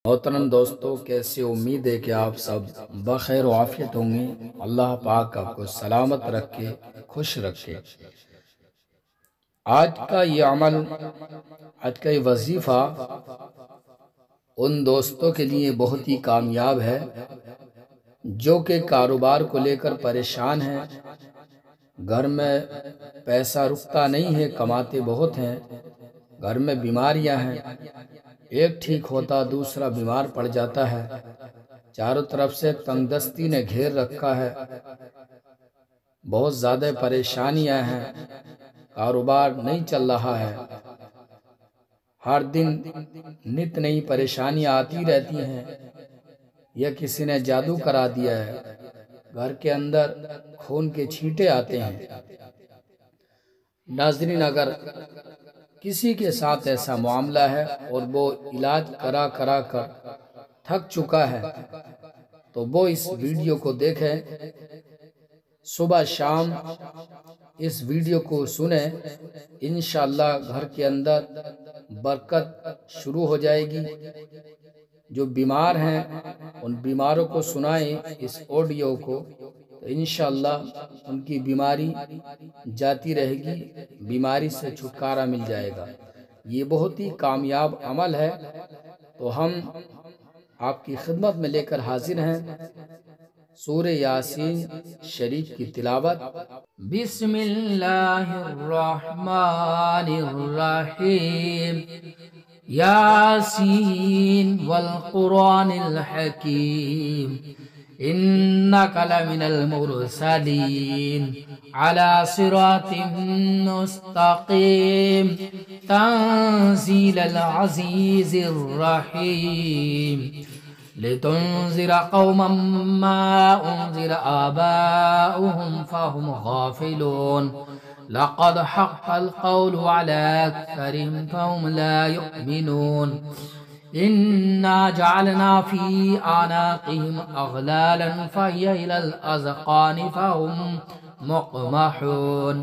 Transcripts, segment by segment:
मोहतरम दोस्तों, कैसे उम्मीद है कि आप सब बखैर व आफियत होंगे। अल्लाह पाक आपको सलामत रखे, खुश रखे। आज का ये अमल, आज का ये वजीफ़ा उन दोस्तों के लिए बहुत ही कामयाब है जो कि कारोबार को लेकर परेशान हैं। घर में पैसा रुकता नहीं है, कमाते बहुत हैं, घर में बीमारियां हैं, एक ठीक होता दूसरा बीमार पड़ जाता है, चारों तरफ से तंगदस्ती ने घेर रखा है, बहुत ज़्यादा परेशानियां हैं, कारोबार नहीं चल रहा है, हर दिन नित नई परेशानियां आती रहती हैं। यह किसी ने जादू करा दिया है, घर के अंदर खून के छींटे आते हैं। नाज़रीन, अगर किसी के साथ ऐसा मामला है और वो इलाज करा करा कर थक चुका है तो वो इस वीडियो को देखें, सुबह शाम इस वीडियो को सुने। इंशाअल्लाह घर के अंदर बरकत शुरू हो जाएगी। जो बीमार हैं उन बीमारों को सुनाएं इस ऑडियो को, तो इंशाअल्लाह उनकी बीमारी जाती रहेगी, बीमारी से छुटकारा मिल जाएगा। ये बहुत ही कामयाब अमल है, तो हम आपकी खिदमत में लेकर हाजिर हैं सूरे यासीन शरीफ की तिलावत। बिस्मिल्लाहिर्रहमानिर्रहीम। यासीन वल कुरानिल हकीम। इन्नका लमिनल मुरसलीन अला सिरातिम मुस्तकीम। तंजीलल अज़ीज़िर रहीम। लितुन्ज़िर कौमम मा उन्ज़िर आबाउहुम फहुम गाफिलून। लक़द हक़्क़ल क़ौलु अला अक्सरिहिम फहुम ला युमिनून। इन्ना जअलना फ़ी अनाक़िहिम अग़लालन फ़हिय इलल अज़क़ानि फ़हुम मुक़महून।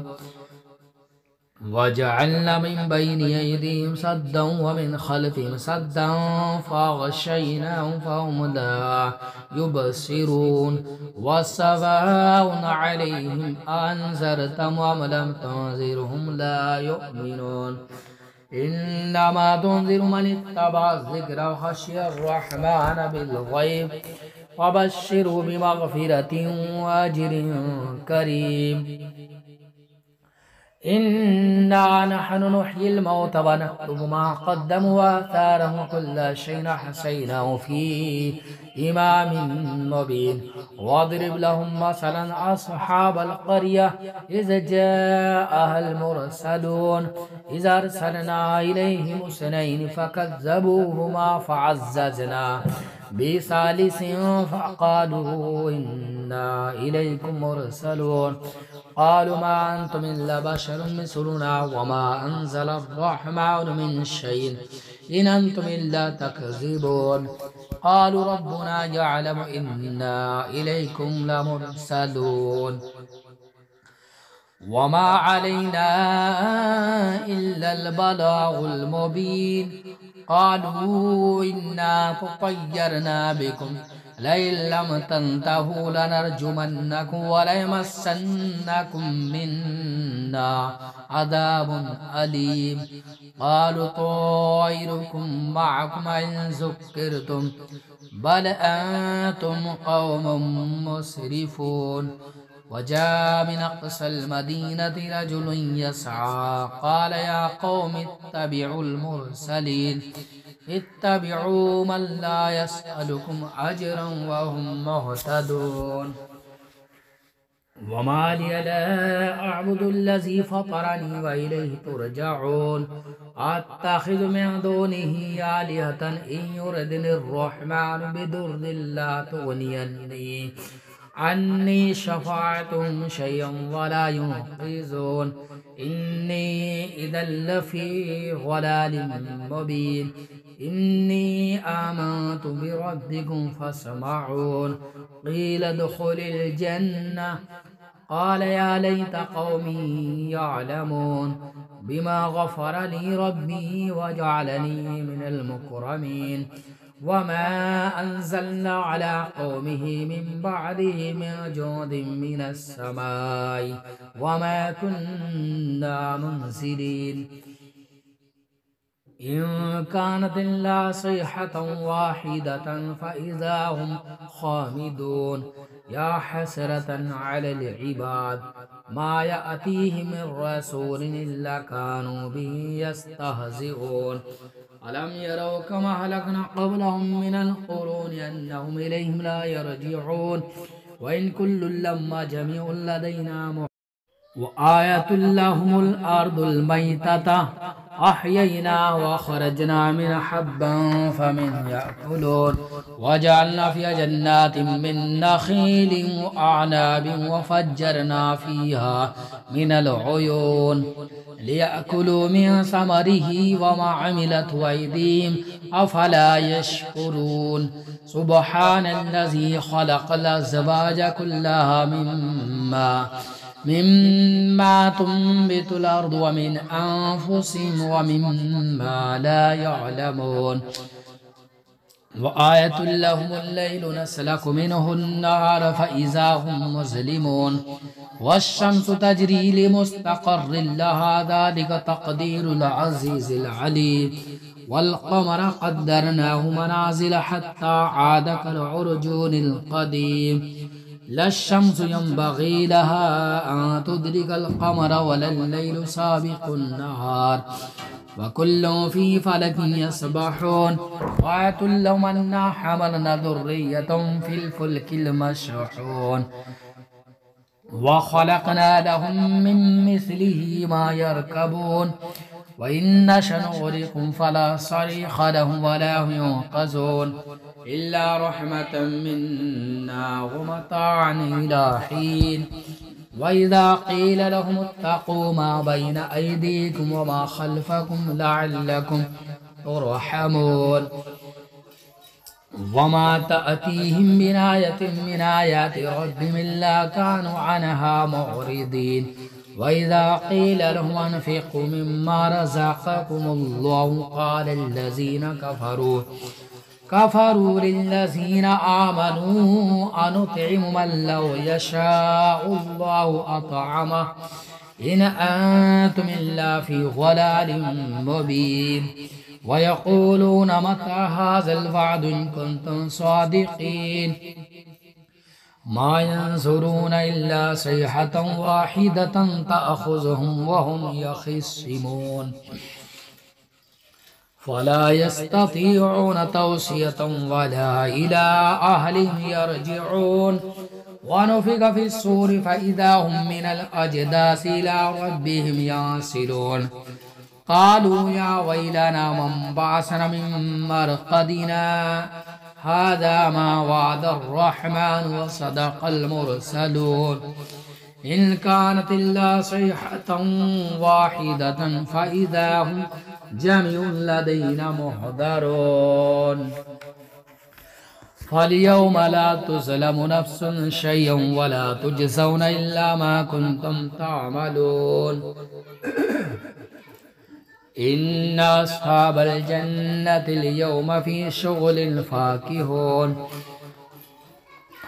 वजअलना मिन बैनि अयदीहिम सद्दन व मिन खल्फ़िहिम सद्दन फ़अग़शयनाहुम फ़हुम ला युबसिरून। वसवाउन अलैहिम अअन्ज़रतहुम अम लम तुन्ज़िरहुम ला युमिनून। इन्नमा तुन्ज़िरु मन इत्तबअ ज़िक्र व ख़शियर रहमान बिल-ग़ैब फ़बश्शिरहु बिमग़फ़िरतिन व अज्रिन करीम। इन्ना नहनु नुह्यिल मौता व नक्तुबु मा क़द्दमू व आथारहुम व कुल्ल शैइन अहसैनाहु फ़ी इमामिन मुबीन। वज़रिब लहुम मसलन अस्हाबल क़रियह इज़ जाअहल मुरसलून। इज़ अरसलना इलैहिम इस्नैनि फ़कज़्ज़बूहुमा फ़अज़्ज़ज़ना बिसालिसिन फ़क़ालू इन्ना इलैकुम मुरसलून। क़ालू मा अंतुम इल्ला बशरुम मिस्लुना व मा अंज़लर्रहमानु मिन शैइन इन अंतुम इल्ला तकज़िबून। क़ालू रब्बुना यअलमु इन्ना इलैकुम लमुरसलून व मा अलैना इल्लल बलागुल मुबीन। क़ालू इन्ना तत्तय्यरना बिकुम लइन लम तंतहू लनरजुमन्नकुम व लयमस्सन्नकुम मिन्ना अज़ाबुन अलीम। क़ालू ताइरुकुम मअकुम इन ज़ुक्किरतुम बल अंतुम क़ौमुम मुस्रिफून। वजाअ मिन अक़सल मदीनति रजुलुन यसअ क़ाल या क़ौमि इत्तबिउल मुरसलीन। इत्तबिउ मन ला यसअलुकुम अजरन व हुम मुहतदून। वमा लिय ला अअबुदुल्लज़ी फ़तरनी व इलैहि तुरजऊन। अत्तख़िज़ु मिन दूनिही आलिहतन इन युरिदिनिर्रहमानु बिदुर्रिन ला तुग़नियन्नी अन्नी शफ़ाअतुहुम शैअन व ला युनक़िज़ून। इन्नी इज़न लफ़ी ज़लालिम मुबीन। इन्नी आमनतु बिरब्बिकुम फ़स्मऊन। क़ील उद्ख़ुलिल जन्नह क़ाल या लैत क़ौमी यअलमून बिमा ग़फ़र ली रब्बी व जअलनी मिनल मुकरमीन। वमा अंज़लना अला कौमिही मिन बअदिही मिन जुंदिन मिनस समाई वमा कुन्ना मुनज़िरीन इन कानत इल्ला सयहतन वाहिदतन फ़इज़ा हुम खामिदून या हसरतन अलल इबाद मा यअतीहिम मिर रसूलिन इल्ला कानू बिही यस्तहज़िऊन अलम यरौ कमा अहलकना क़ब्लहुम मिनल क़ुरूनि अन्नहुम इलैहिम ला यरजिऊन व इन कुल्लुन लम्मा जमीउन लदैना वआयतुल लहुमुल अर्दुल मैतता अहयैना व खरजना मिन हब्बन फमिन याकुलून वजअलना फिहा जन्नातिन मिन नखीलिन व अअनाबिन व फज्जरना फिहा मिनल उयून लियअकुलू मिन समरिही व मा अमिलतहु अयदीहिम अफला यशकुरून सुब्हानल्लज़ी खलक़ल अज़वाज कुल्लहा मिम्मा तुंबितुल अर्दु व मिन अनफुसिहिम व मिम्मा ला यअलमून व आयतुल लहुमुल लैलु नस्लकु मिन्हुन नहार फ़इज़ा हुम मुज़लिमून वश्शम्सु तजरी लिमुस्तक़र्रिन लहा ज़ालिका तक़दीरुल अज़ीज़िल अलीम वल क़मरा क़द्दरनाहु मनाज़िल हत्ता आद कल उर्जूनिल क़दीम लश्शम्सु यंबग़ी लहा अन तुदरिकल क़मरा वलल लैलु साबिक़ुन नहार व कुल्लुन फ़ी फ़लकिन यसबहून व आयतुल लहुम अन्ना हमलना ज़ुर्रिय्यतहुम फ़िल फ़ुल्किल मशहून व ख़लक़ना लहुम मिन मिस्लिही मा यरकबून व इन नशअ नुग़रिक़हुम फ़ला सरीख़ लहुम व ला हुम युनक़ज़ून इल्ला रहमतन मिन्ना व मताअन इला हीन व इज़ा क़ील लहुम इत्तक़ू मा बैन अयदीकुम व मा ख़ल्फ़कुम लअल्लकुम तुरहमून वमा तअतीहिम मिन आयतिन मिन आयाति रब्बिहिम इल्ला कानू अन्हा मुअरिदीन व इज़ा क़ील लहुम अन्फ़िक़ू मिम्मा रज़क़कुमुल्लाहु क़ाल अल्लज़ीना कफ़रू लिल्लज़ीना आमनू अनुत्इमु मन लौ यशाअुल्लाहु अतअमहु इन अंतुम इल्ला फ़ी ज़लालिम मुबीन व यक़ूलून मता हाज़ल वअदु इन कुन्तुम सादिक़ीन मा यंज़ुरून इल्ला सयहतन वाहिदतन तअख़ुज़ुहुम व हुम यख़िस्सिमून फ़ला यस्ततीऊन तौसियतन वला इला अहलिहिम यरजिऊन व नुफ़िख़ फ़िस्सूरि फ़इज़ा हुम मिनल अजदासि इला रब्बिहिम यंसिलून क़ालू या वैलना मन बअसना मिन मरक़दिना हाज़ा मा वअदर रहमान व सदक़ल मुरसलून इन कानत इल्ला सयहतन वाहिदतन फ़इज़ा हुम जमीउन लदैना मुहदरून फ़ल्यौम ला तुज़लमु नफ़्सुन शयअन व ला तुजज़ौना इल्ला मा कुन्तुम तअमलून इन्ना अस्हाबल जन्नतिल यौमा फ़ी शुग़ुलिन फ़ाकिहून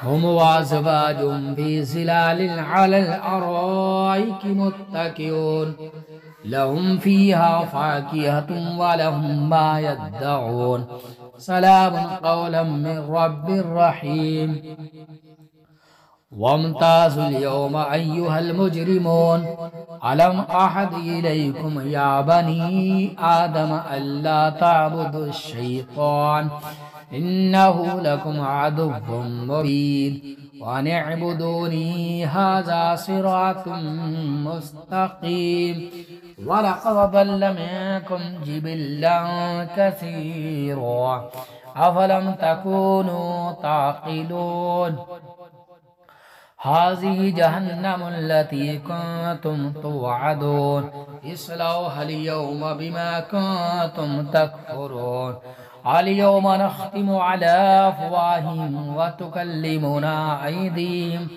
हुम व अज़वाजुहुम फ़ी ज़िलालिन अलल अराइकि मुत्तकिऊन लहुम फ़ीहा फ़ाकिहतुन व लहुम मा यद्दऊन सलामुन क़ौलन मिन रब्बिर रहीम वम्ताज़ुल यौमा अय्युहल मुजरिमून अलम अहद इलैकुम या बनी आदम अल्ला ताबुदुश शैतान इन्नहु लकुम अदुव्वुम मुबीन व अन इअ्बुदूनी हाज़ा सिरातुम मुस्तक़ीम व लक़द ضل मिनकुम जिबिल्लन कसीरा अफलम तकूनू ताक़िलून हाज़िही जहन्नमुल्लती कुन्तुम तुअदून इस्लौहल यौमा बिमा कुन्तुम तकफ़ुरून अलयौमा नख़्तिमु अला अफ़वाहिहिम व तुकल्लिमुना अयदीहिम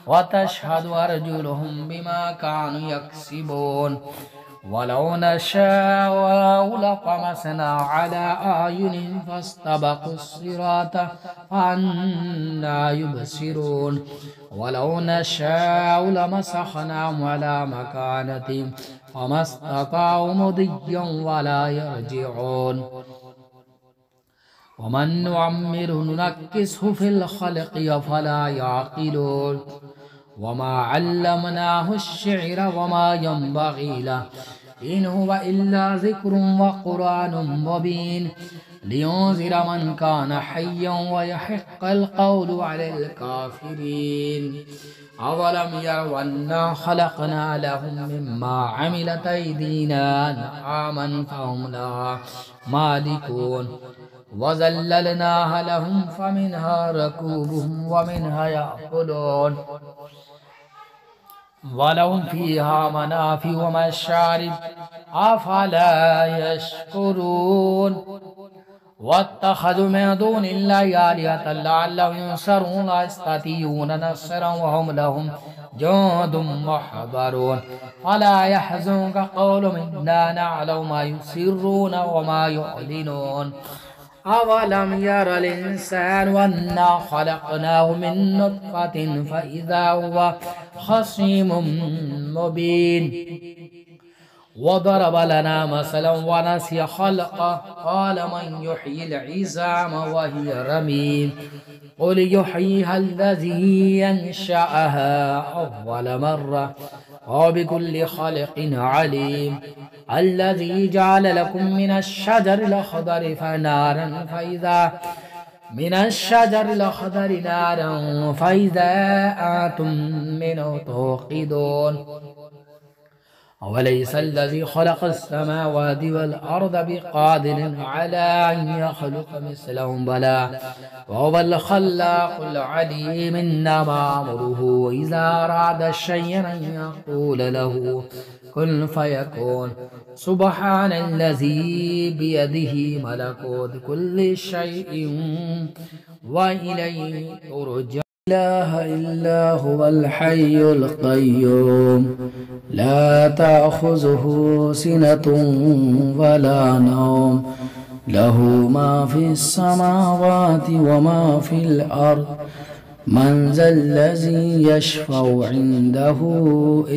व तशहदु अर्जुलुहुम बिमा कानू यक्सिबून वलौ नशाअ लतमसना अला आयुनिहिम फस्तबकुस्सिरात फअन्ना युबसिरून वलौ नशाअ लमसखनाहुम अला मकानतिहिम फमस्तताअू मुदिय्यन वला यरजिऊन वमन नुअम्मिरहु नुनक्किसहु फिल खल्क़ि अफला याक़िलून वमा अल्लमनाहु अश्शिअर वमा यंबग़ी लहु इन हुवा इल्ला ज़िक्रुन व क़ुरआनुम मुबीन लियुनज़िर मन कान हय्यन व यहिक़्क़ल क़ौलु अलल काफ़िरीन अवलम यरौ अन्ना ख़लक़ना लहुम मिम्मा अमिलत अयदीना अनआमन फ़हुम लहा मालिकून वज़ल्ललनाहा लहुम फ़मिन्हा रकूबुहुम व मिन्हा याकुलून वलहुम फ़ीहा मनाफ़िअ व मशारिब अफ़ला यशकुरून वत्तख़ज़ू मिन दूनिल्लाहि आलिहतन लअल्लहुम युनसरून ला यस्ततीऊन नस्रन व हुम लहुम जुंदुम मुहज़रून फला यहज़ुनक क़ौलुहुम इन्ना नअलमु मा युसिर्रून व मा युअलिनून अवलम यरल इंसानु अन्ना ख़लक़नाहु मिन नुत्फ़तिन फ़इज़ा हुवा ख़सीमुम मुबीन वदरब लना मसलन व नसिय ख़ल्क़हु क़ाल मन युह्यिल इज़ाम व हिय रमीम क़ुल युह्यिहा अल्लज़ी अंशअहा अव्वल मर्रह व बिकुल्लि ख़ल्क़िन अलीम अल्लज़ी जअल लकुम मिनश्शजरिल अख़दरि नारन फ़इज़ा अंतुम मिन्हु तूक़िदून अवलैसा अल्लज़ी ख़लक़स-समावाति वल-अर्ज़ बिक़ादिरिन अला अन यख़्लुक़ मिस्लहुम बला वहुवल ख़ल्लाक़ुल अलीम इन्नमा अम्रुहु इज़ा अरादा शय'अन अन यक़ूल लहु कुन फ़यकून सुब्हानल्लज़ी बियदिही मलकूतु कुल्लि शैइन व इलैहि तुरजअून ला इलाहा इल्ला हुवल हय्युल क़य्यूम ला तअख़ुज़ुहु सिनतुन वला नौम लहु मा फ़िस समावाति व मा फ़िल अर्ज़ मन ज़ल्लज़ी यशफ़अु इंदहु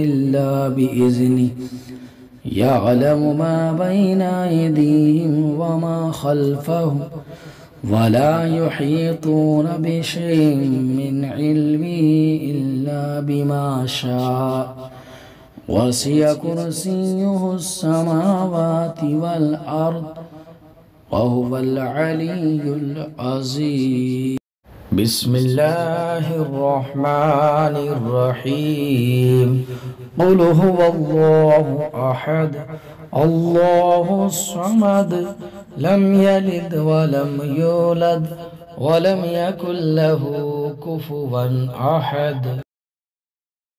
इल्ला बिइज़निहि यअलमु मा बैना अयदीहिम व मा ख़ल्फ़हुम वला युहीतून बिशैइन मिन इल्मिही इल्ला बिमा शाअ वसिअ कुर्सियुहु अस्समावाति वल अर्ज़ व हुवल अलिय्युल अज़ीम बिस्मिल्लाहिर्रहमानिर्रहीम क़ुल हुवल्लाहु अहद अल्लाहुस समद लम यलिद व लम यूलद व लम यकुल लहु कुफुवन अहद।